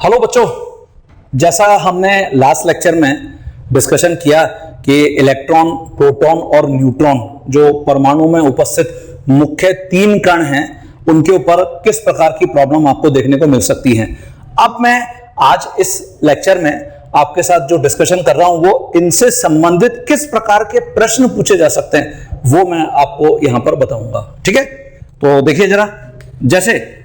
Hello बच्चों, जैसा हमने लास्ट लेक्चर में डिस्कशन किया कि इलेक्ट्रॉन, प्रोटॉन और न्यूट्रॉन जो परमाणु में उपस्थित मुख्य तीन कण हैं, उनके ऊपर किस प्रकार की प्रॉब्लम आपको देखने को मिल सकती है। अब मैं आज इस लेक्चर में आपके साथ जो डिस्कशन कर रहा हूं वो इनसे संबंधित किस प्रकार के प्रश्न पूछे जा सकते हैं वो मैं आपको यहां पर बताऊंगा। ठीक है, तो देखिए जरा, जैसे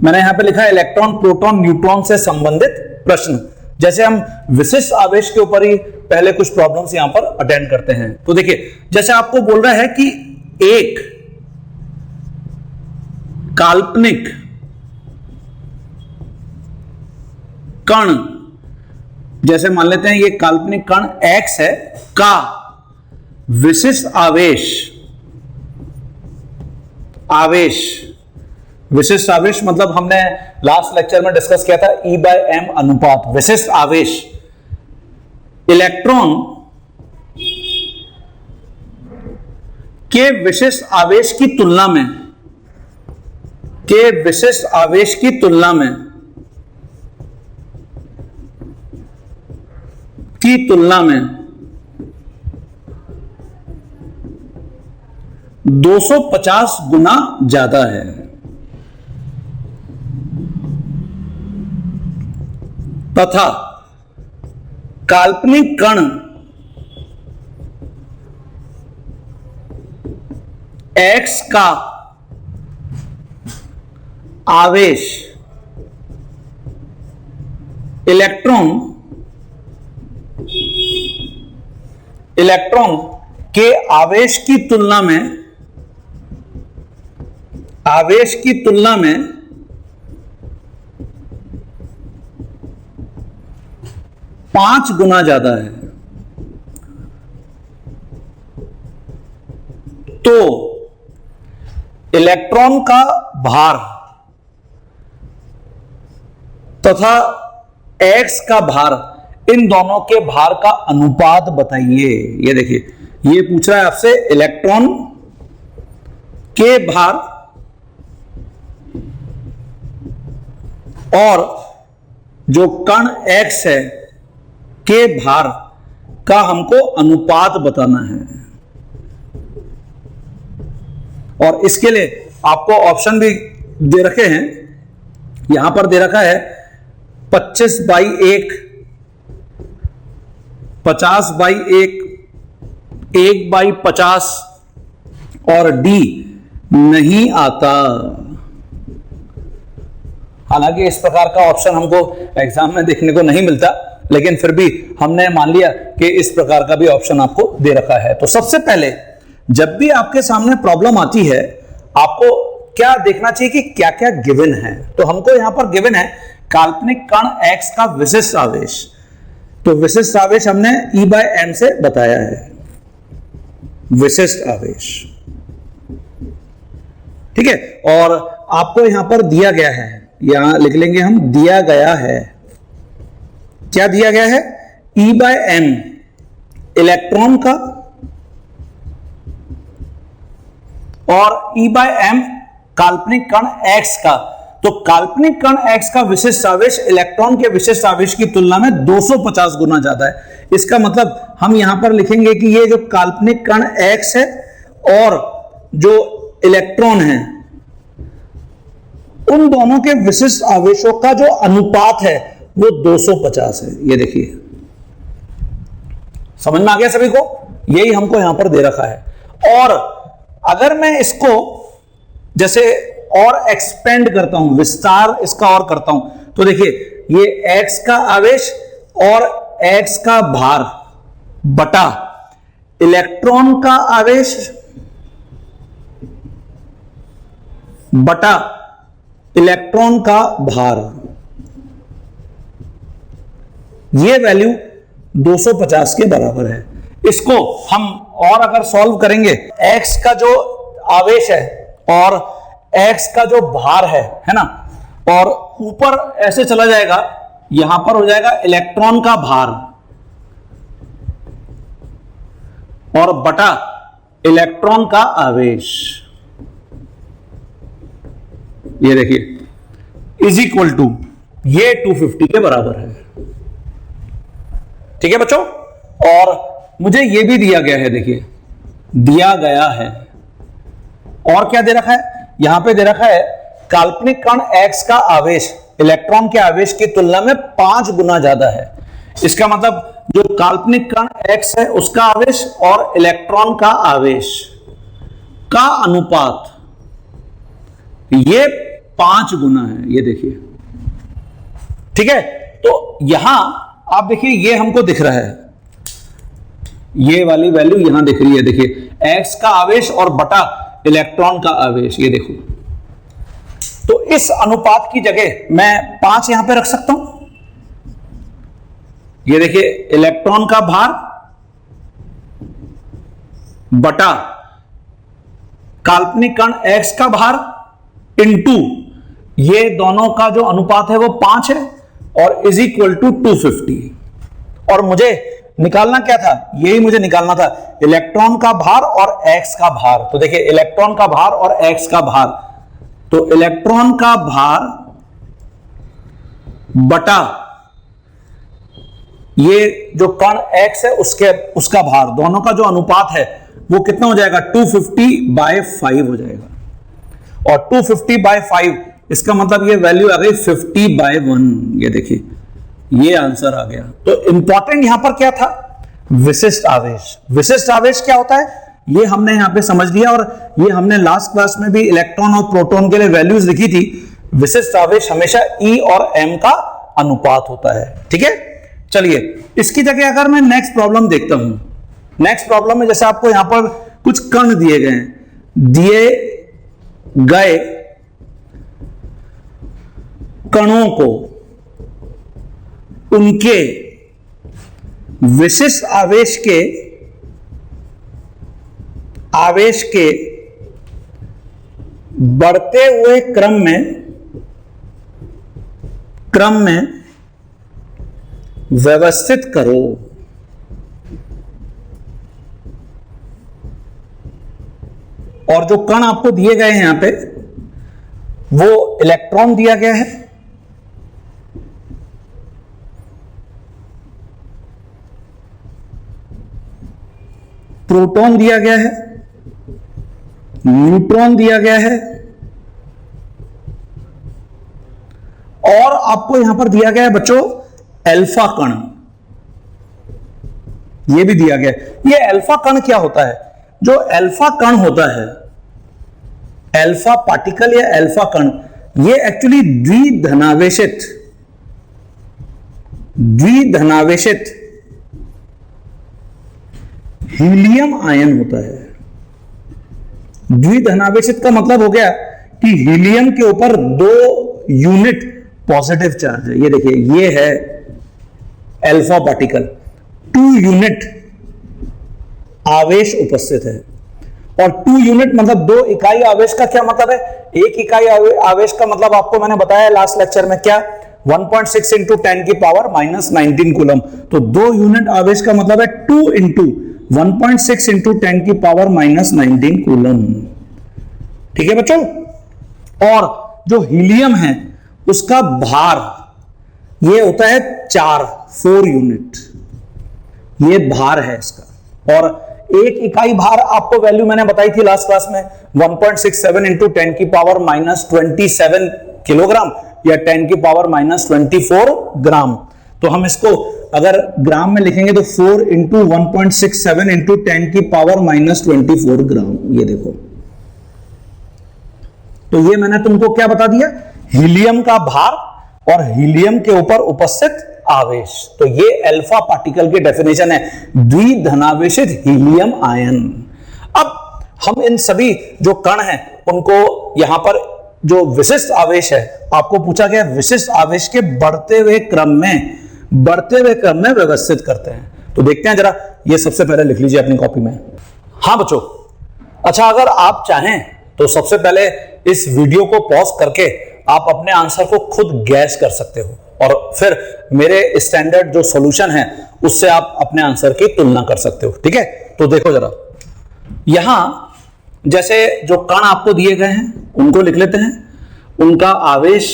मैंने यहां पे लिखा है इलेक्ट्रॉन, प्रोटॉन, न्यूट्रॉन से संबंधित प्रश्न। जैसे हम विशिष्ट आवेश के ऊपर ही पहले कुछ प्रॉब्लम्स यहां पर अटेंड करते हैं। तो देखिए, जैसे आपको बोल रहा है कि एक काल्पनिक कण, जैसे मान लेते हैं ये काल्पनिक कण X है, का विशिष्ट विशिष्ट आवेश मतलब हमने लास्ट लेक्चर में डिस्कस किया था E/m अनुपात। विशिष्ट आवेश इलेक्ट्रॉन के विशिष्ट आवेश की तुलना में 250 गुना ज्यादा है। तथा काल्पनिक कण X का आवेश इलेक्ट्रॉन के आवेश की तुलना में 5 गुना ज्यादा है। तो इलेक्ट्रॉन का भार तथा X का भार, इन दोनों के भार का अनुपात बताइए। ये देखिए, ये पूछ रहा है आपसे इलेक्ट्रॉन के भार और जो कण X है के भार का हमको अनुपात बताना है। और इसके लिए आपको ऑप्शन भी दे रखे हैं, यहां पर दे रखा है 25/1, 50/1, 1/50 और D नहीं आता। हालांकि इस प्रकार का ऑप्शन हमको एग्जाम में देखने को नहीं मिलता, लेकिन फिर भी हमने मान लिया कि इस प्रकार का भी ऑप्शन आपको दे रखा है। तो सबसे पहले जब भी आपके सामने प्रॉब्लम आती है, आपको क्या देखना चाहिए कि क्या क्या गिवन है। तो हमको यहां पर गिवन है काल्पनिक कण X का विशिष्ट आवेश। तो विशिष्ट आवेश हमने E/m से बताया है, विशिष्ट आवेश। ठीक है, और आपको यहां पर दिया गया है, यहां लिख लेंगे हम, दिया गया है। क्या दिया गया है? E/m इलेक्ट्रॉन का और E/m काल्पनिक कण X का। तो काल्पनिक कण X का विशिष्ट आवेश इलेक्ट्रॉन के विशिष्ट आवेश की तुलना में 250 गुना ज्यादा है। इसका मतलब हम यहां पर लिखेंगे कि ये जो काल्पनिक कण X है और जो इलेक्ट्रॉन है, उन दोनों के विशिष्ट आवेशों का जो अनुपात है वो 250 है। ये देखिए, समझ में आ गया सभी को? यही हमको यहां पर दे रखा है। और अगर मैं इसको जैसे और एक्सपेंड करता हूं, विस्तार इसका और करता हूं, तो देखिए ये X का आवेश और X का भार बटा इलेक्ट्रॉन का आवेश बटा इलेक्ट्रॉन का भार, ये वैल्यू 250 के बराबर है। इसको हम और अगर सॉल्व करेंगे, X का जो आवेश है और X का जो भार है ना, और ऊपर ऐसे चला जाएगा, यहां पर हो जाएगा इलेक्ट्रॉन का भार और बटा इलेक्ट्रॉन का आवेश। ये देखिए इज इक्वल टू ये 250 के बराबर है। ठीक है बच्चों, और मुझे ये भी दिया गया है, देखिए दिया गया है, और क्या दे रखा है, यहां पे दे रखा है काल्पनिक कण x का आवेश इलेक्ट्रॉन के आवेश की तुलना में 5 गुना ज्यादा है। इसका मतलब जो काल्पनिक कण x है उसका आवेश और इलेक्ट्रॉन का आवेश का अनुपात ये 5 गुना है, ये देखिए। ठीक है, तो यहां आप देखिए ये हमको दिख रहा है, ये वाली वैल्यू यहां दिख रही है, देखिए x का आवेश और बटा इलेक्ट्रॉन का आवेश, ये देखो। तो इस अनुपात की जगह मैं 5 यहां पे रख सकता हूं। ये देखिए इलेक्ट्रॉन का भार बटा काल्पनिक कण x का भार इनटू ये दोनों का जो अनुपात है वो 5 है, और इज इक्वल टू 250। और मुझे निकालना क्या था, यही मुझे निकालना था, इलेक्ट्रॉन का भार और x का भार। तो देखिए इलेक्ट्रॉन का भार और x का भार, तो इलेक्ट्रॉन का भार बटा ये जो कण x है उसका भार, दोनों का जो अनुपात है वो कितना हो जाएगा, 250/5 हो जाएगा। और 250/5 इसका मतलब ये वैल्यू आ गई 50/1। ये देखिए ये आंसर आ गया। तो इंपॉर्टेंट यहां पर क्या था, विशिष्ट आवेश। विशिष्ट आवेश क्या होता है ये हमने यहां पे समझ लिया, और ये हमने लास्ट क्लास में भी इलेक्ट्रॉन और प्रोटॉन के लिए वैल्यूज लिखी थी। विशिष्ट आवेश हमेशा E और M का अनुपात होता है। ठीक है, चलिए इसकी जगह अगर मैं नेक्स्ट प्रॉब्लम देखता हूं, नेक्स्ट प्रॉब्लम में जैसे आपको यहां पर कुछ कण दिए गए हैं, दिए गए कणों को उनके विशिष्ट आवेश के बढ़ते हुए क्रम में व्यवस्थित करो। और जो कण आपको दिए गए हैं यहां पे, वो इलेक्ट्रॉन दिया गया है, प्रोटॉन दिया गया है, न्यूट्रॉन दिया गया है, और आपको यहां पर दिया गया है बच्चों अल्फा कण, ये भी दिया गया है। ये अल्फा कण क्या होता है, जो अल्फा कण होता है, अल्फा पार्टिकल या अल्फा कण, ये एक्चुअली द्विधनावेशित हीलियम आयन होता है। द्विधनावेशित का मतलब हो गया कि हीलियम के ऊपर 2 यूनिट पॉजिटिव चार्ज है। ये देखिए ये है अल्फा पार्टिकल, 2 यूनिट आवेश उपस्थित है। और 2 यूनिट मतलब 2 इकाई आवेश का क्या मतलब है, 1 इकाई आवेश का मतलब आपको मैंने बताया लास्ट लेक्चर में, क्या 1.6 इंटू 10 की पावर -19 कूलम। तो 2 यूनिट आवेश का मतलब है 2 इंटू 1.6 इंटू 10 की पावर -19 कूलम। ठीक है बच्चों, और जो हीलियम है उसका भार ये होता है 4 यूनिट, ये भार है इसका। और 1 इकाई भार आपको वैल्यू मैंने बताई थी लास्ट क्लास में, 1.67 इंटू 10 की पावर -27 किलोग्राम या 10 की पावर -24 ग्राम। तो हम इसको अगर ग्राम में लिखेंगे तो 4 इंटू 1.67 इंटू 10 की पावर -24 ग्राम। ये देखो, तो ये मैंने तुमको क्या बता दिया, हीलियम का भार और हीलियम के ऊपर उपस्थित आवेश। तो ये अल्फा पार्टिकल की डेफिनेशन है, द्विधनावेशित हीलियम आयन। अब हम इन सभी जो कण हैं उनको यहां पर जो विशिष्ट आवेश है, आपको पूछा गया विशिष्ट आवेश के बढ़ते हुए क्रम में व्यवस्थित करते हैं। तो देखते हैं जरा, ये सबसे पहले लिख लीजिए अपनी कॉपी में। हाँ बच्चों, अच्छा अगर आप चाहें तो सबसे पहले इस वीडियो को पॉज करके आप अपने आंसर को खुद गैस कर सकते हो, और फिर मेरे स्टैंडर्ड जो सॉल्यूशन है उससे आप अपने आंसर की तुलना कर सकते हो। ठीक है, तो देखो जरा, यहां जैसे जो कण आपको दिए गए हैं उनको लिख लेते हैं। उनका आवेश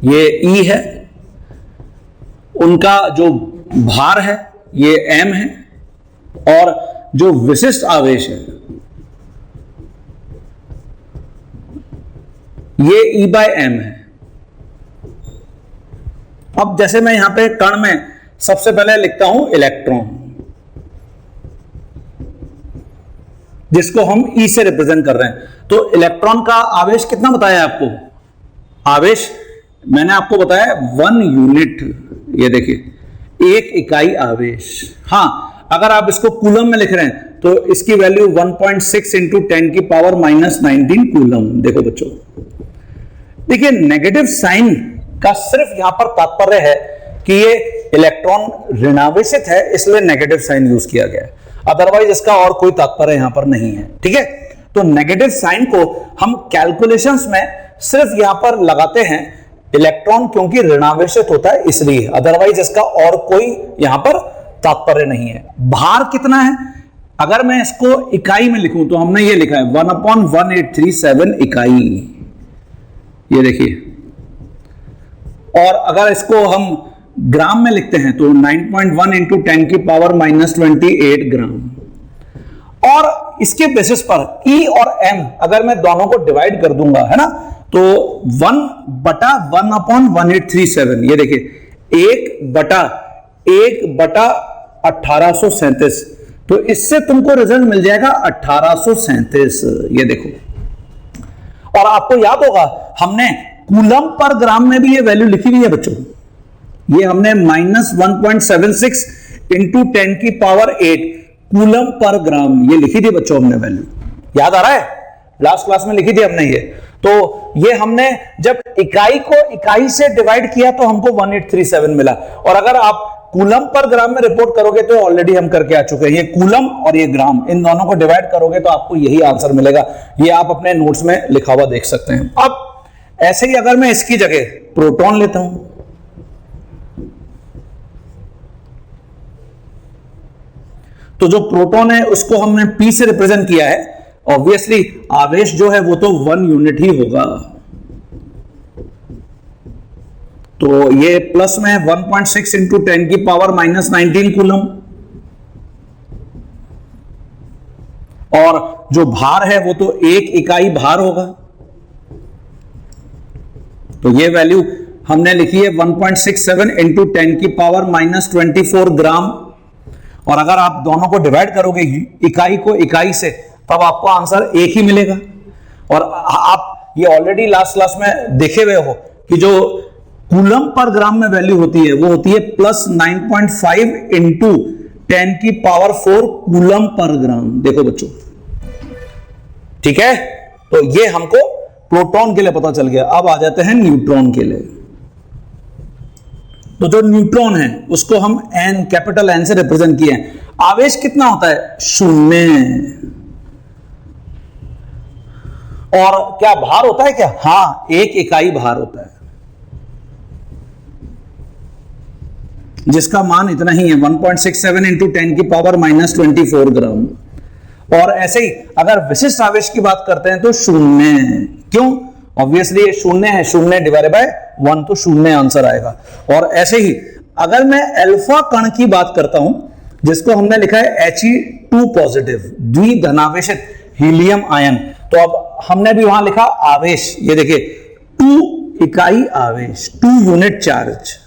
ये E है, उनका जो भार है ये m है, और जो विशिष्ट आवेश है ये E/m है। अब जैसे मैं यहां पे कण में सबसे पहले लिखता हूं इलेक्ट्रॉन, जिसको हम E से रिप्रेजेंट कर रहे हैं। तो इलेक्ट्रॉन का आवेश कितना बताया आपको? आवेश मैंने आपको बताया 1 यूनिट, ये देखिए 1 इकाई आवेश। हां, अगर आप इसको कूलम में लिख रहे हैं तो इसकी वैल्यू 1.6 इंटू 10 की पावर -19 कूलम। देखो बच्चों, देखिए नेगेटिव साइन का सिर्फ यहां पर तात्पर्य है कि ये इलेक्ट्रॉन ऋणावेशित है, इसलिए नेगेटिव साइन यूज किया गया है, अदरवाइज इसका और कोई तात्पर्य यहां पर नहीं है। ठीक है, तो नेगेटिव साइन को हम कैलकुलेशंस में सिर्फ यहां पर लगाते हैं इलेक्ट्रॉन क्योंकि ऋणावेशित होता है इसलिए, अदरवाइज इसका और कोई यहां पर तात्पर्य नहीं है। भार कितना है? अगर मैं इसको इकाई में लिखूं तो हमने ये लिखा है 1/1837 इकाई, ये देखिए। और अगर इसको हम ग्राम में लिखते हैं तो 9.1 इंटू 10 की पावर -28 ग्राम। और इसके बेसिस पर E और M अगर मैं दोनों को डिवाइड कर दूंगा, है ना, तो 1/1/1837, ये देखिए 1/1837, तो इससे तुमको रिजल्ट मिल जाएगा 1837। ये देखो, और आपको याद होगा हमने कूलम पर ग्राम में भी ये वैल्यू लिखी हुई है बच्चों, ये हमने -1.76 इंटू 10 की पावर 8 कूलम पर ग्राम ये लिखी थी बच्चों हमने वैल्यू, याद आ रहा है? लास्ट क्लास में लिखी थी हमने ये। तो ये हमने जब इकाई को इकाई से डिवाइड किया तो हमको 1837 मिला, और अगर आप कूलम पर ग्राम में रिपोर्ट करोगे तो ऑलरेडी हम करके आ चुके हैं, ये कूलम और ये ग्राम, इन दोनों को डिवाइड करोगे तो आपको यही आंसर मिलेगा। ये आप अपने नोट्स में लिखा हुआ देख सकते हैं। अब ऐसे ही अगर मैं इसकी जगह प्रोटॉन लेता हूं, तो जो प्रोटॉन है उसको हमने P से रिप्रेजेंट किया है, ऑब्वियसली आवेश जो है वो तो 1 यूनिट ही होगा, तो ये प्लस में 1.6 इंटू 10 की पावर -19 कूलम, और जो भार है वो तो 1 इकाई भार होगा, तो ये वैल्यू हमने लिखी है 1.67 इंटू 10 की पावर -24 ग्राम। और अगर आप दोनों को डिवाइड करोगे इकाई को इकाई से, तब आपको आंसर एक ही मिलेगा। और आप ये ऑलरेडी लास्ट क्लास में देखे हुए हो कि जो कूलम पर ग्राम में वैल्यू होती है वो होती है +9.5 इंटू 10 की पावर 4 कूलम पर ग्राम। देखो बच्चों, ठीक है, तो ये हमको प्रोटॉन के लिए पता चल गया। अब आ जाते हैं न्यूट्रॉन के लिए। तो जो न्यूट्रॉन है उसको हम N, कैपिटल N से रिप्रेजेंट किए हैं। आवेश कितना होता है? 0। और क्या भार होता है क्या? हां, 1 इकाई भार होता है, जिसका मान इतना ही है 1.67 इंटू 10 की पावर -24 ग्राम। और ऐसे ही अगर विशिष्ट आवेश की बात करते हैं तो 0। क्यों? ऑब्वियसली ये 0 है, 0 डिवाइडेड बाय 1, तो 0 आंसर आएगा। और ऐसे ही अगर मैं अल्फा कण की बात करता हूं, जिसको हमने लिखा है He2 पॉजिटिव, द्विधनावेशित हीलियम आयन, तो अब हमने भी वहां लिखा आवेश, ये देखिए 2 इकाई आवेश, 2 यूनिट चार्ज,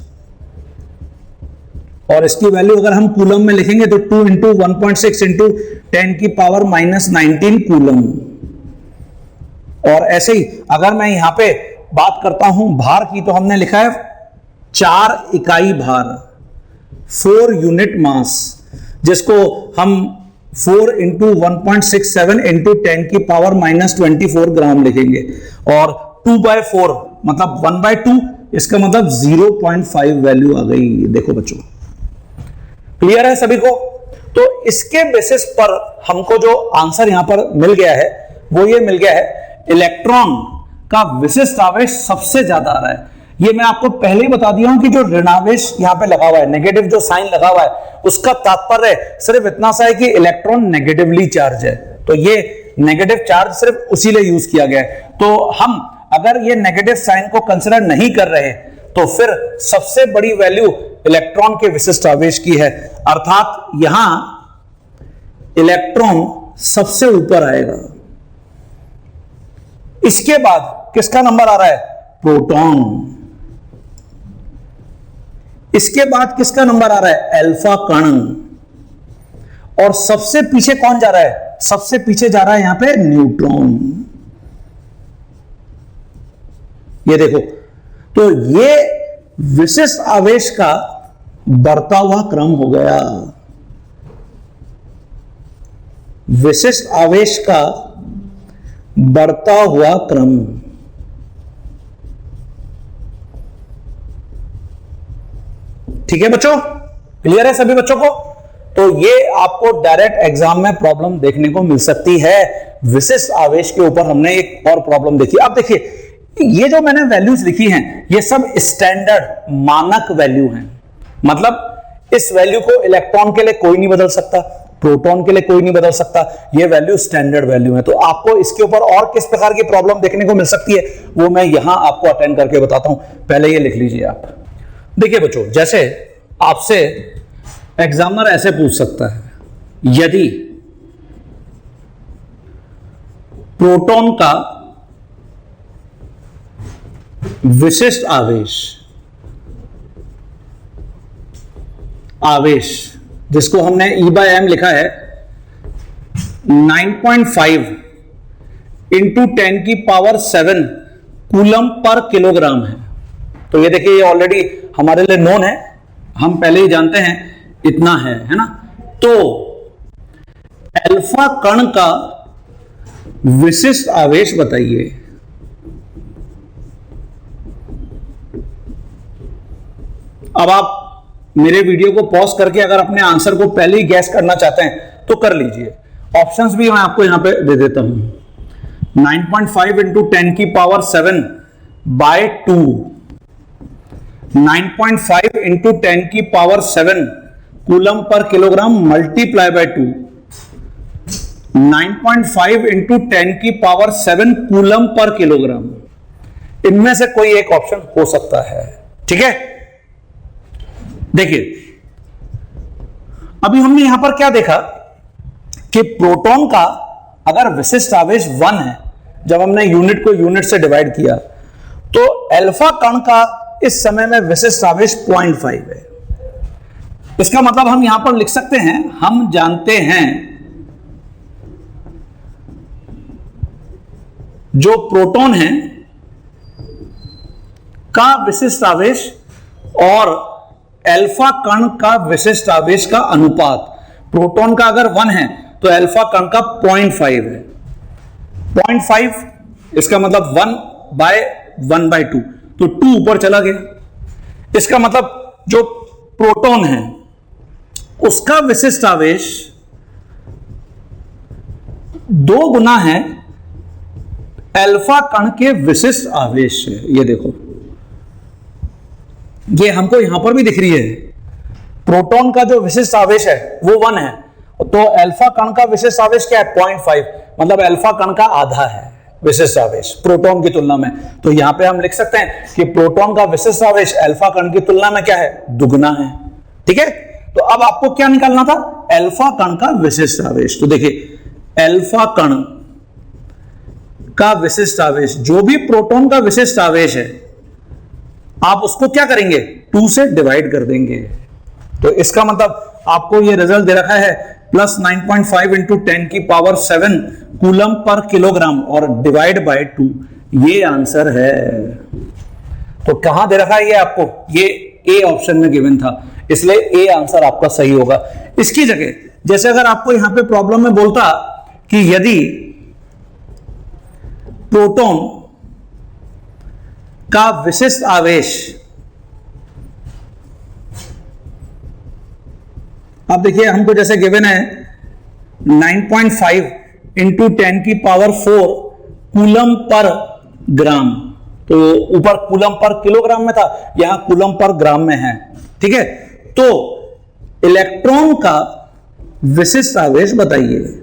और इसकी वैल्यू अगर हम कूलम में लिखेंगे तो 2 इंटू 1.6 इंटू 10 की पावर -19 कूलम। और ऐसे ही अगर मैं यहां पे बात करता हूं भार की, तो हमने लिखा है 4 इकाई भार, 4 यूनिट मास, जिसको हम 4 इंटू 1.67 इंटू 10 की पावर -24 ग्राम लिखेंगे। और 2/4 मतलब 1/2, इसका मतलब 0.5 वैल्यू आ गई। देखो बच्चों, क्लियर है सभी को? तो इसके बेसिस पर हमको जो आंसर यहां पर मिल गया है वो ये मिल गया है, इलेक्ट्रॉन का विशिष्ट आवेश सबसे ज्यादा आ रहा है। ये मैं आपको पहले ही बता दिया हूं कि जो ऋणावेश यहां पे लगा हुआ है, नेगेटिव जो साइन लगा हुआ है, उसका तात्पर्य सिर्फ इतना सा है कि इलेक्ट्रॉन नेगेटिवली चार्ज है, तो ये नेगेटिव चार्ज सिर्फ उसी लिए यूज किया गया है। तो हम अगर ये नेगेटिव साइन को कंसिडर नहीं कर रहे तो फिर सबसे बड़ी वैल्यू इलेक्ट्रॉन के विशिष्ट आवेश की है, अर्थात यहां इलेक्ट्रॉन सबसे ऊपर आएगा। इसके बाद किसका नंबर आ रहा है? प्रोटॉन। इसके बाद किसका नंबर आ रहा है? अल्फा कण। और सबसे पीछे कौन जा रहा है? सबसे पीछे जा रहा है यहां पे न्यूट्रॉन। ये देखो, तो ये विशिष्ट आवेश का बढ़ता हुआ क्रम हो गया। विशिष्ट आवेश का बढ़ता हुआ क्रम। ठीक है बच्चों, क्लियर है सभी बच्चों को? तो ये आपको डायरेक्ट एग्जाम में प्रॉब्लम देखने को मिल सकती है। विशिष्ट आवेश के ऊपर हमने एक और प्रॉब्लम देखी। अब देखिए, ये जो मैंने वैल्यूज लिखी हैं, ये सब स्टैंडर्ड मानक वैल्यू हैं। मतलब इस वैल्यू को इलेक्ट्रॉन के लिए कोई नहीं बदल सकता, प्रोटॉन के लिए कोई नहीं बदल सकता। ये वैल्यू स्टैंडर्ड वैल्यू है। तो आपको इसके ऊपर और किस प्रकार की प्रॉब्लम देखने को मिल सकती है, वो मैं यहां आपको अटेंड करके बताता हूं। पहले ये लिख लीजिए आप। देखिए बच्चों, जैसे आपसे एग्जामिनर ऐसे पूछ सकता है, यदि प्रोटॉन का विशिष्ट आवेश जिसको हमने E/m लिखा है 9.5 इंटू 10⁷ कूलम पर किलोग्राम है। तो ये देखिए, ये ऑलरेडी हमारे लिए नोन है, हम पहले ही जानते हैं इतना है ना। तो अल्फा कण का विशिष्ट आवेश बताइए। अब आप मेरे वीडियो को पॉज करके अगर अपने आंसर को पहले ही गैस करना चाहते हैं तो कर लीजिए। ऑप्शंस भी मैं आपको यहां पे दे देता हूं। 9.5 into 10⁷ by 2, 9.5 into 10⁷ coulomb per kilogram multiply by 2, 9.5 into 10⁷ coulomb per kilogram. इनमें से कोई एक ऑप्शन हो सकता है। ठीक है, देखिए अभी हमने यहां पर क्या देखा कि प्रोटॉन का अगर विशिष्ट आवेश 1 है, जब हमने यूनिट को यूनिट से डिवाइड किया, तो अल्फा कण का इस समय में विशिष्ट आवेश 0.5 है। इसका मतलब हम यहां पर लिख सकते हैं, हम जानते हैं जो प्रोटॉन है का विशिष्ट आवेश और अल्फा कण का विशिष्ट आवेश का अनुपात, प्रोटॉन का अगर 1 है तो अल्फा कण का 0.5 है। 0.5 इसका मतलब 1/1/2, तो 2 ऊपर चला गया। इसका मतलब जो प्रोटॉन है उसका विशिष्ट आवेश 2 गुना है अल्फा कण के विशिष्ट आवेश से। ये देखो, ये हमको यहां पर भी दिख रही है। प्रोटॉन का जो विशिष्ट आवेश है वो 1 है, तो अल्फा कण का विशिष्ट आवेश क्या है? 0.5, मतलब अल्फा कण का आधा है विशिष्ट आवेश प्रोटॉन की तुलना में। तो यहां पे हम लिख सकते हैं कि प्रोटॉन का विशिष्ट आवेश अल्फा कण की तुलना में क्या है? दुगना है। ठीक है, तो अब आपको क्या निकालना था? अल्फा कण का विशिष्ट आवेश। तो देखिए, अल्फा कण का विशिष्ट आवेश, जो भी प्रोटॉन का विशिष्ट आवेश है, आप उसको क्या करेंगे? 2 से डिवाइड कर देंगे। तो इसका मतलब आपको ये रिजल्ट दे रखा है plus 9.5 into 10⁷ coulomb per kilogram और डिवाइड बाय 2। ये आंसर है। तो कहां दे रखा है ये आपको? ये ए ऑप्शन में गिवन था, इसलिए ए आंसर आपका सही होगा। इसकी जगह जैसे अगर आपको यहां पे प्रॉब्लम में बोलता कि यदि प्रोटॉन का विशिष्ट आवेश, अब देखिए हमको जैसे गिवन है 9.5 इंटू 10⁴ कूलम पर ग्राम, तो ऊपर कूलम पर किलोग्राम में था, यहां कूलम पर ग्राम में है। ठीक है, तो इलेक्ट्रॉन का विशिष्ट आवेश बताइए।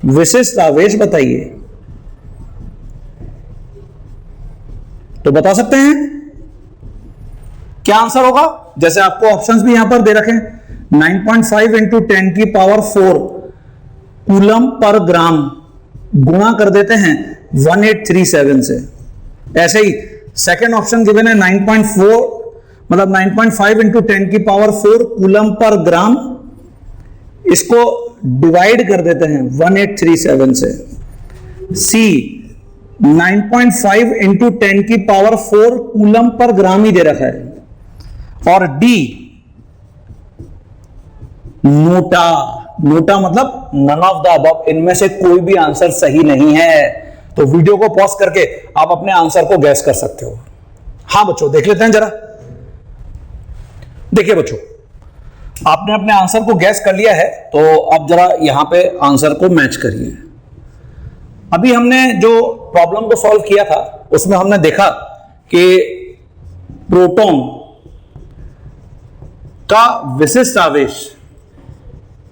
विशिष्ट आवेश बताइए। तो बता सकते हैं क्या आंसर होगा? जैसे आपको ऑप्शंस भी यहां पर दे रखे हैं, 9.5 इंटू 10 की पावर 4 कूलम पर ग्राम गुणा कर देते हैं 1837 से। ऐसे ही सेकेंड ऑप्शन गिवन है 9.4 मतलब 9.5 इंटू 10 की पावर 4 कूलम पर ग्राम, इसको डिवाइड कर देते हैं 1837 से। सी 9.5 इंटू 10 की पावर 4 कूलम पर ग्राम ही दे रखा है। और डी नोटा, नोटा मतलब नन ऑफ द अबव, इनमें से कोई भी आंसर सही नहीं है। तो वीडियो को पॉज करके आप अपने आंसर को गैस कर सकते हो। हां बच्चों देख लेते हैं जरा। देखिए बच्चों, आपने अपने आंसर को गैस कर लिया है, तो अब जरा यहां पे आंसर को मैच करिए। अभी हमने जो प्रॉब्लम को सॉल्व किया था उसमें हमने देखा कि प्रोटॉन का विशिष्ट आवेश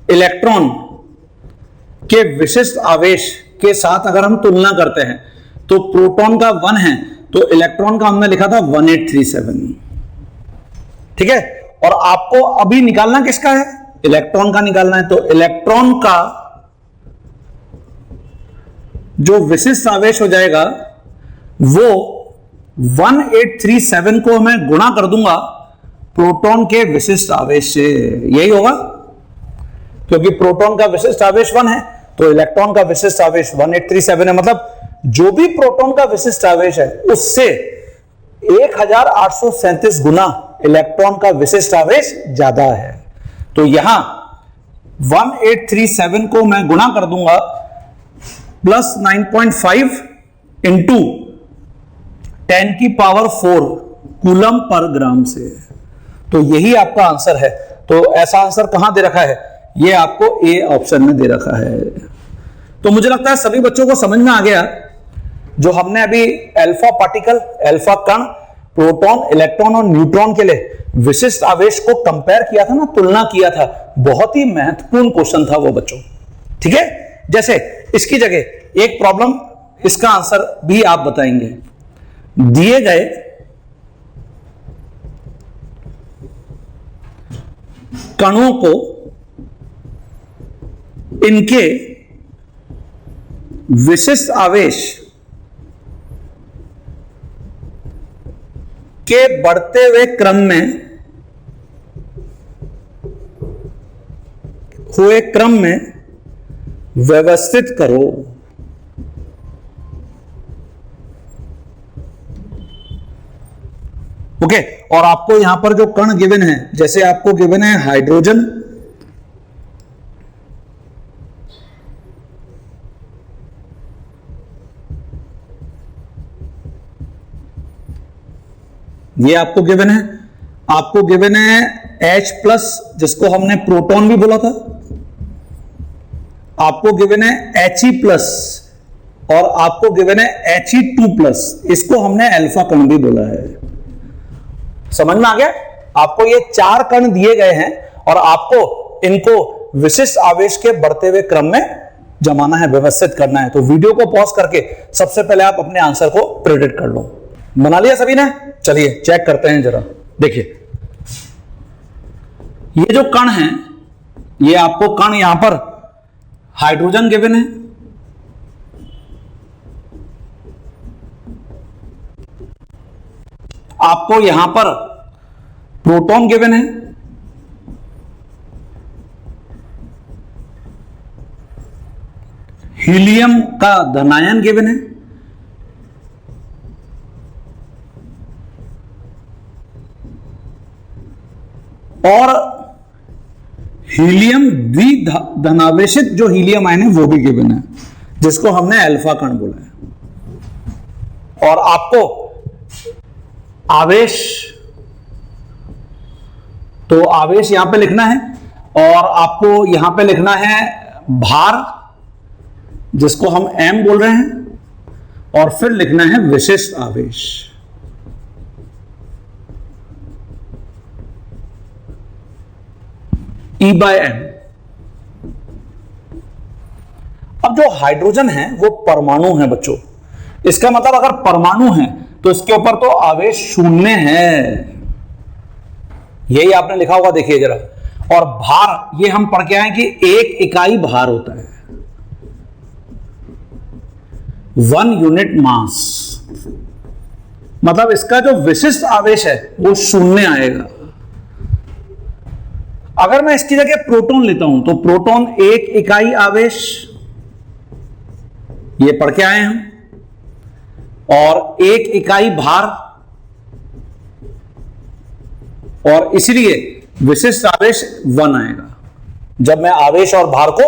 इलेक्ट्रॉन के विशिष्ट आवेश के साथ अगर हम तुलना करते हैं तो प्रोटॉन का 1 है तो इलेक्ट्रॉन का हमने लिखा था 1837। ठीक है, और आपको अभी निकालना किसका है? इलेक्ट्रॉन का निकालना है। तो इलेक्ट्रॉन का जो विशिष्ट आवेश हो जाएगा वो 1837 को मैं गुणा कर दूंगा प्रोटॉन के विशिष्ट आवेश से, यही होगा, क्योंकि प्रोटॉन का विशिष्ट आवेश 1 है तो इलेक्ट्रॉन का विशिष्ट आवेश 1837 है। मतलब जो भी प्रोटॉन का विशिष्ट आवेश है उससे 1837 गुना इलेक्ट्रॉन का विशिष्ट आवेश ज्यादा है। तो यहां 1837 को मैं गुणा कर दूंगा प्लस 9.5 इंटू 10 की पावर 4 कूलम पर ग्राम से। तो यही आपका आंसर है। तो ऐसा आंसर कहां दे रखा है? ये आपको ए ऑप्शन में दे रखा है। तो मुझे लगता है सभी बच्चों को समझ में आ गया। जो हमने अभी अल्फा पार्टिकल, अल्फा कण, प्रोटॉन, इलेक्ट्रॉन और न्यूट्रॉन के लिए विशिष्ट आवेश को कंपेयर किया था ना, तुलना किया था, बहुत ही महत्वपूर्ण क्वेश्चन था वो बच्चों। ठीक है, जैसे इसकी जगह एक प्रॉब्लम, इसका आंसर भी आप बताएंगे। दिए गए कणों को इनके विशिष्ट आवेश के बढ़ते हुए क्रम में व्यवस्थित करो। ओके, और आपको यहां पर जो कण गिवन है, जैसे आपको गिवन है हाइड्रोजन, ये आपको गिवन है, आपको गिवन है H+ जिसको हमने प्रोटॉन भी बोला था, आपको गिवन है He+, और आपको गिवन है He2+, इसको हमने अल्फा कण भी बोला है। समझ में आ गया? आपको ये 4 कण दिए गए हैं और आपको इनको विशिष्ट आवेश के बढ़ते हुए क्रम में जमाना है, व्यवस्थित करना है। तो वीडियो को पॉज करके सबसे पहले आप अपने आंसर को प्रेडिक्ट कर लो। बना लिया सभी ने? चलिए चेक करते हैं जरा। देखिए ये जो कण है, ये आपको कण यहां पर हाइड्रोजन गिवन है, आपको यहां पर प्रोटॉन गिवन है, हीलियम का धनायन गिवन है, और हीलियम द्विधनावेशित जो हीलियम आयन है वो भी गिवन है, जिसको हमने अल्फा कण बोला है। और आपको आवेश, तो आवेश यहां पे लिखना है, और आपको यहां पे लिखना है भार, जिसको हम m बोल रहे हैं, और फिर लिखना है विशिष्ट आवेश। E/m। अब जो हाइड्रोजन है वो परमाणु है बच्चों, इसका मतलब अगर परमाणु है तो इसके ऊपर तो आवेश 0 है। यही आपने लिखा होगा, देखिए जरा। और भार, ये हम पढ़ के आए कि 1 इकाई भार होता है, 1 यूनिट मास। मतलब इसका जो विशिष्ट आवेश है वो 0 आएगा। अगर मैं इसकी जगह प्रोटॉन लेता हूं तो प्रोटॉन 1 इकाई आवेश, ये पढ़ के आए हम, और 1 इकाई भार, और इसलिए विशिष्ट आवेश 1 आएगा जब मैं आवेश और भार को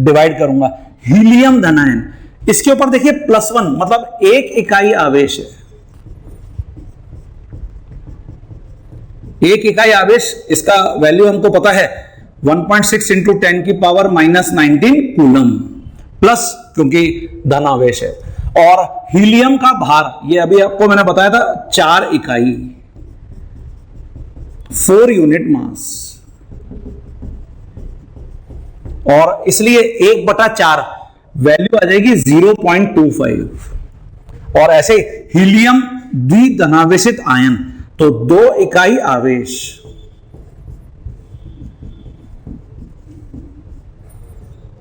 डिवाइड करूंगा। हीलियम धनायन, इसके ऊपर देखिए +1, मतलब 1 इकाई आवेश है। 1 इकाई आवेश, इसका वैल्यू हमको पता है 1.6 इंटू 10 की पावर -19 कूलम, प्लस क्योंकि धन आवेश है। और हीलियम का भार, ये अभी आपको मैंने बताया था 4 इकाई, 4 यूनिट मास, और इसलिए 1/4 वैल्यू आ जाएगी 0.25। और ऐसे हीलियम द्विधनावेशित आयन, तो 2 इकाई आवेश,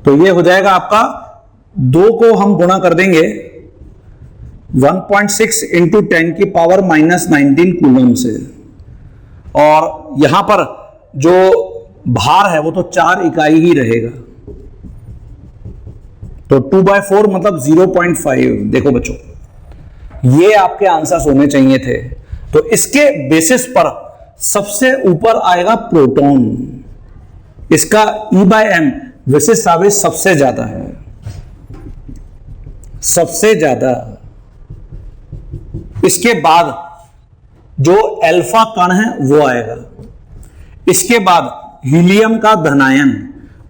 तो ये हो जाएगा आपका, 2 को हम गुणा कर देंगे 1.6 इंटू 10 की पावर -19 कूलम से, और यहां पर जो भार है वो तो 4 इकाई ही रहेगा, तो 2/4 मतलब 0.5। देखो बच्चों, ये आपके आंसर्स होने चाहिए थे। तो इसके बेसिस पर सबसे ऊपर आएगा प्रोटॉन, इसका E/m विशिष्ट आवेश सबसे ज्यादा है, सबसे ज्यादा। इसके बाद जो अल्फा कण है वो आएगा, इसके बाद हीलियम का धनायन,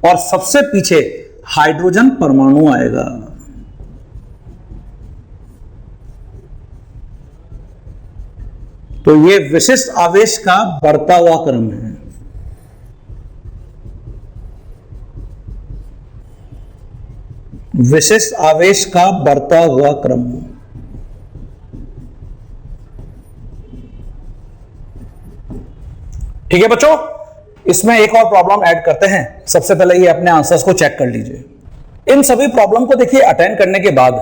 और सबसे पीछे हाइड्रोजन परमाणु आएगा। तो ये विशिष्ट आवेश का बढ़ता हुआ क्रम है। विशिष्ट आवेश का बढ़ता हुआ क्रम। ठीक है बच्चों, इसमें एक और प्रॉब्लम ऐड करते हैं। सबसे पहले ये अपने आंसर्स को चेक कर लीजिए। इन सभी प्रॉब्लम को देखिए अटेंड करने के बाद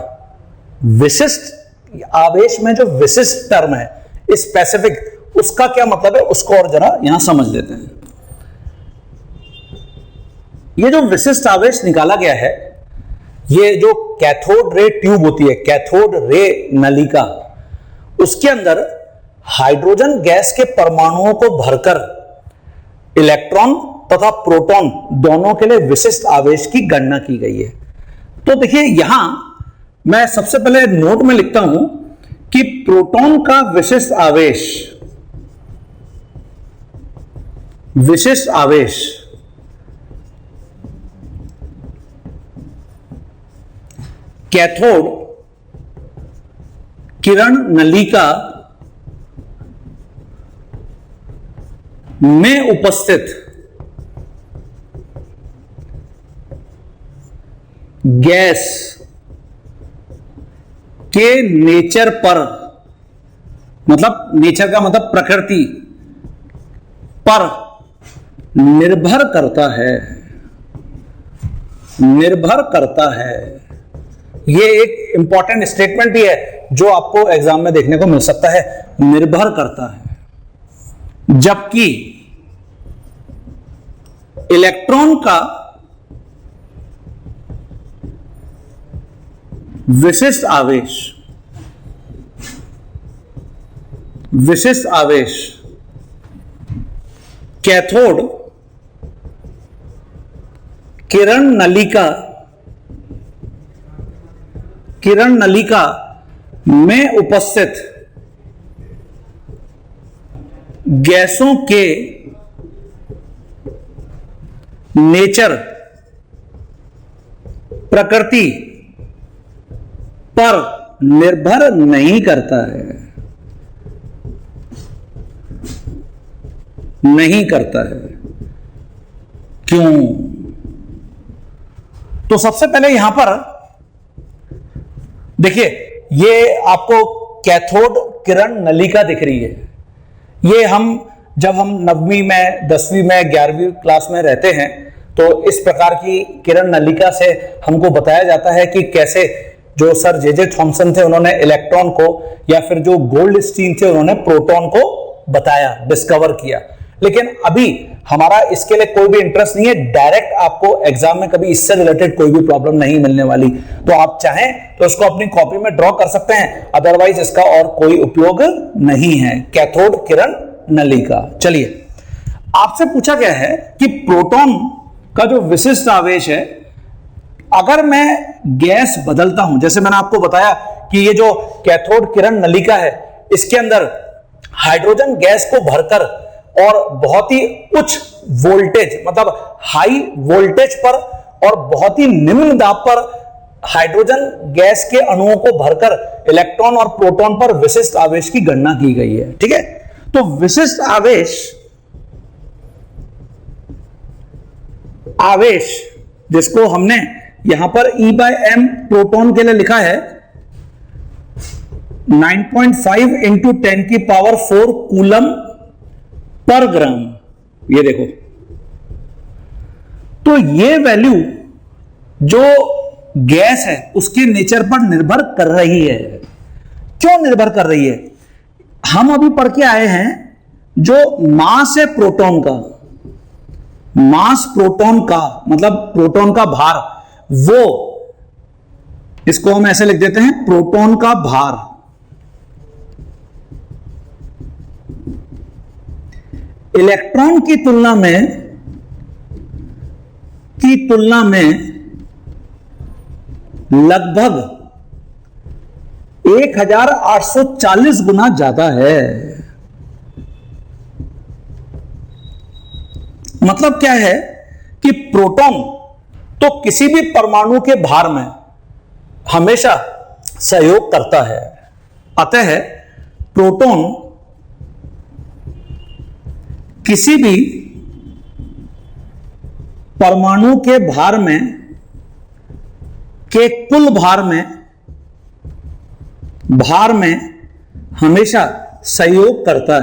विशिष्ट आवेश में जो विशिष्ट टर्म है स्पेसिफिक, उसका क्या मतलब है उसको और जरा यहां समझ लेते हैं। ये जो विशिष्ट आवेश निकाला गया है, ये जो कैथोड रे ट्यूब होती है, कैथोड रे नलिका, उसके अंदर हाइड्रोजन गैस के परमाणुओं को भरकर इलेक्ट्रॉन तथा प्रोटॉन दोनों के लिए विशिष्ट आवेश की गणना की गई है। तो देखिए यहां मैं सबसे पहले नोट में लिखता हूं कि प्रोटॉन का विशिष्ट आवेश, विशिष्ट आवेश कैथोड किरण नलिका में उपस्थित गैस के नेचर पर, मतलब नेचर का मतलब प्रकृति पर निर्भर करता है, निर्भर करता है। यह एक इंपॉर्टेंट स्टेटमेंट भी है जो आपको एग्जाम में देखने को मिल सकता है, निर्भर करता है। जबकि इलेक्ट्रॉन का विशिष्ट आवेश, विशिष्ट आवेश कैथोड किरण नलिका, किरण नलिका में उपस्थित गैसों के नेचर, प्रकृति पर निर्भर नहीं करता है, नहीं करता है। क्यों? तो सबसे पहले यहां पर देखिए, ये आपको कैथोड किरण नलिका दिख रही है। ये हम जब हम 9वीं में 10वीं में 11वीं क्लास में रहते हैं तो इस प्रकार की किरण नलिका से हमको बताया जाता है कि कैसे जो सर जे थॉमसन थे उन्होंने इलेक्ट्रॉन को, या फिर जो गोल्डस्टीन थे उन्होंने प्रोटॉन को बताया, डिस्कवर किया। लेकिन अभी हमारा इसके लिए कोई भी इंटरेस्ट नहीं है। डायरेक्ट आपको एग्जाम में कभी इससे रिलेटेड कोई भी प्रॉब्लम नहीं मिलने वाली, तो आप चाहें तो इसको अपनी कॉपी में ड्रॉ कर सकते हैं, अदरवाइज इसका और कोई उपयोग नहीं है। कैथोड किरण नलिका। चलिए, आपसे पूछा गया है कि प्रोटॉन का जो विशिष्ट आवेश है, अगर मैं गैस बदलता हूं, जैसे मैंने आपको बताया कि ये जो कैथोड किरण नलिका है इसके अंदर हाइड्रोजन गैस को भरकर और बहुत ही उच्च वोल्टेज, मतलब हाई वोल्टेज पर और बहुत ही निम्न दाब पर हाइड्रोजन गैस के अणुओं को भरकर इलेक्ट्रॉन और प्रोटॉन पर विशिष्ट आवेश की गणना की गई है। ठीक है, तो विशिष्ट आवेश जिसको हमने यहां पर E/m प्रोटॉन के लिए लिखा है 9.5 इंटू 10 की पावर 4 कूलम पर ग्राम। ये देखो, तो ये वैल्यू जो गैस है उसके नेचर पर निर्भर कर रही है। क्यों निर्भर कर रही है? हम अभी पढ़ के आए हैं जो मास है प्रोटॉन का, मास प्रोटॉन का मतलब प्रोटॉन का भार, वो इसको हम ऐसे लिख देते हैं प्रोटॉन का भार। इलेक्ट्रॉन की तुलना में लगभग 1840 गुना ज्यादा है। मतलब क्या है कि प्रोटॉन तो किसी भी परमाणु के भार में हमेशा सहयोग करता है। अतः प्रोटॉन किसी भी परमाणु के भार में के कुल भार में हमेशा सहयोग करता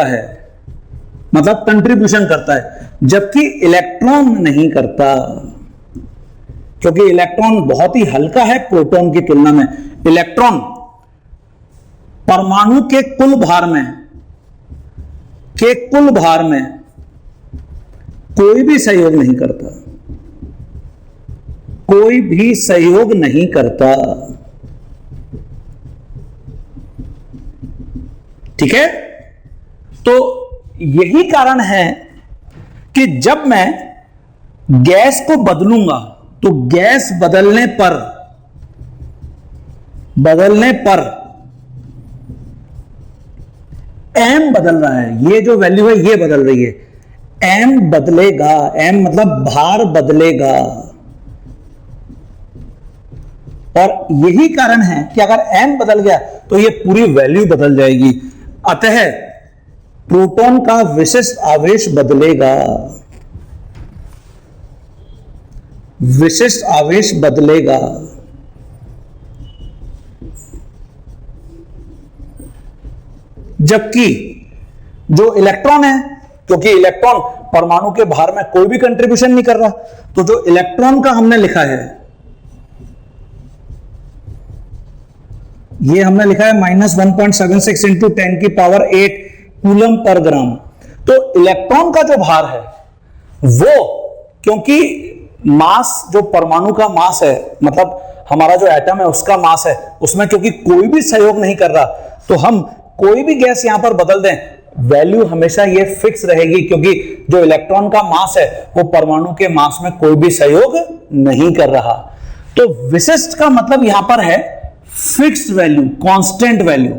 है, मतलब कंट्रीब्यूशन करता है, जबकि इलेक्ट्रॉन नहीं करता, क्योंकि इलेक्ट्रॉन बहुत ही हल्का है प्रोटॉन की तुलना में। इलेक्ट्रॉन परमाणु के कुल भार में कोई भी सहयोग नहीं करता, कोई भी सहयोग नहीं करता। ठीक है, तो यही कारण है कि जब मैं गैस को बदलूंगा तो गैस बदलने पर m बदल रहा है, ये जो वैल्यू है ये बदल रही है, m बदलेगा, m मतलब भार बदलेगा। और यही कारण है कि अगर m बदल गया तो ये पूरी वैल्यू बदल जाएगी। अतः प्रोटॉन का विशिष्ट आवेश बदलेगा, विशिष्ट आवेश बदलेगा। जबकि जो इलेक्ट्रॉन है, क्योंकि इलेक्ट्रॉन परमाणु के भार में कोई भी कंट्रीब्यूशन नहीं कर रहा, तो जो इलेक्ट्रॉन का हमने लिखा है, ये हमने लिखा है -1.76 इंटू 10 की पावर 8 कूलम पर ग्राम। तो इलेक्ट्रॉन का जो भार है वो, क्योंकि मास जो परमाणु का मास है, मतलब हमारा जो एटम है उसका मास है, उसमें क्योंकि कोई भी सहयोग नहीं कर रहा, तो हम कोई भी गैस यहां पर बदल दें, वैल्यू हमेशा ये फिक्स रहेगी, क्योंकि जो इलेक्ट्रॉन का मास है वो परमाणु के मास में कोई भी सहयोग नहीं कर रहा। तो विशिष्ट का मतलब यहां पर है फिक्स्ड वैल्यू, कांस्टेंट वैल्यू।